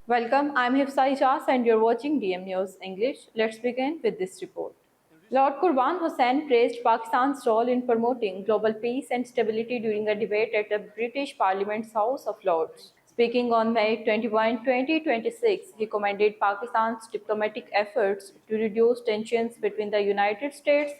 Welcome, I'm Hifsa Ijaz and you're watching DM News English. Let's begin with this report. Lord Qurban Hussain praised Pakistan's role in promoting global peace and stability during a debate at the British Parliament's House of Lords. Speaking on May 21, 2026, he commended Pakistan's diplomatic efforts to reduce tensions between the United States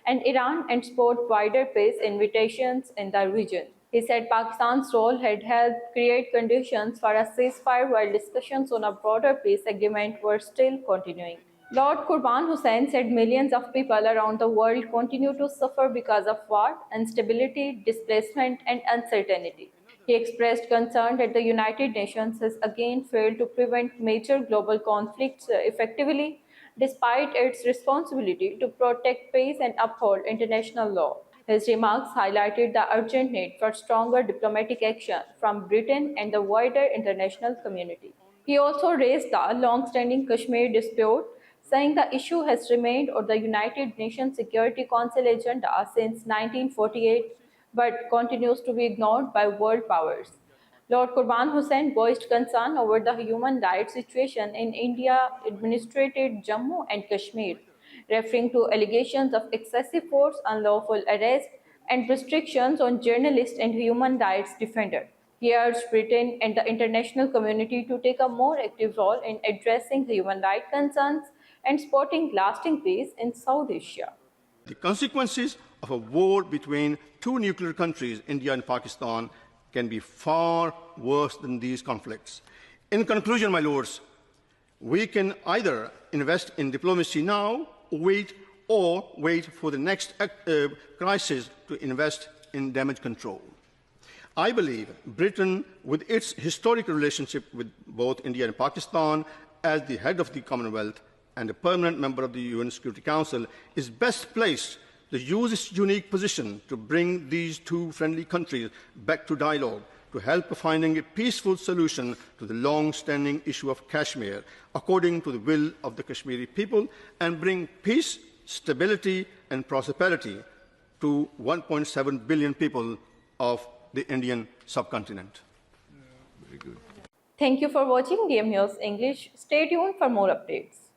and Iran and support wider peace invitations in the region. He said Pakistan's role had helped create conditions for a ceasefire while discussions on a broader peace agreement were still continuing. Lord Qurban Hussain said millions of people around the world continue to suffer because of war, instability, displacement, and uncertainty. He expressed concern that the United Nations has again failed to prevent major global conflicts effectively, despite its responsibility to protect peace and uphold international law. His remarks highlighted the urgent need for stronger diplomatic action from Britain and the wider international community. He also raised the long-standing Kashmir dispute, saying the issue has remained on the United Nations Security Council agenda since 1948 but continues to be ignored by world powers. Lord Qurban Hussain voiced concern over the human rights situation in India-administrated Jammu and Kashmir, referring to allegations of excessive force, unlawful arrest, and restrictions on journalists and human rights defenders. He urged Britain and the international community to take a more active role in addressing human rights concerns and supporting lasting peace in South Asia. The consequences of a war between two nuclear countries, India and Pakistan, can be far worse than these conflicts. In conclusion, my lords, we can either invest in diplomacy now, or wait for the next crisis to invest in damage control. I believe Britain, with its historic relationship with both India and Pakistan, as the head of the Commonwealth and a permanent member of the UN Security Council, is best placed to use its unique position to bring these two friendly countries back to dialogue, to help finding a peaceful solution to the long-standing issue of Kashmir, according to the will of the Kashmiri people, and bring peace, stability, and prosperity to 1.7 billion people of the Indian subcontinent. Very good. Thank you for watching DM News English. Stay tuned for more updates.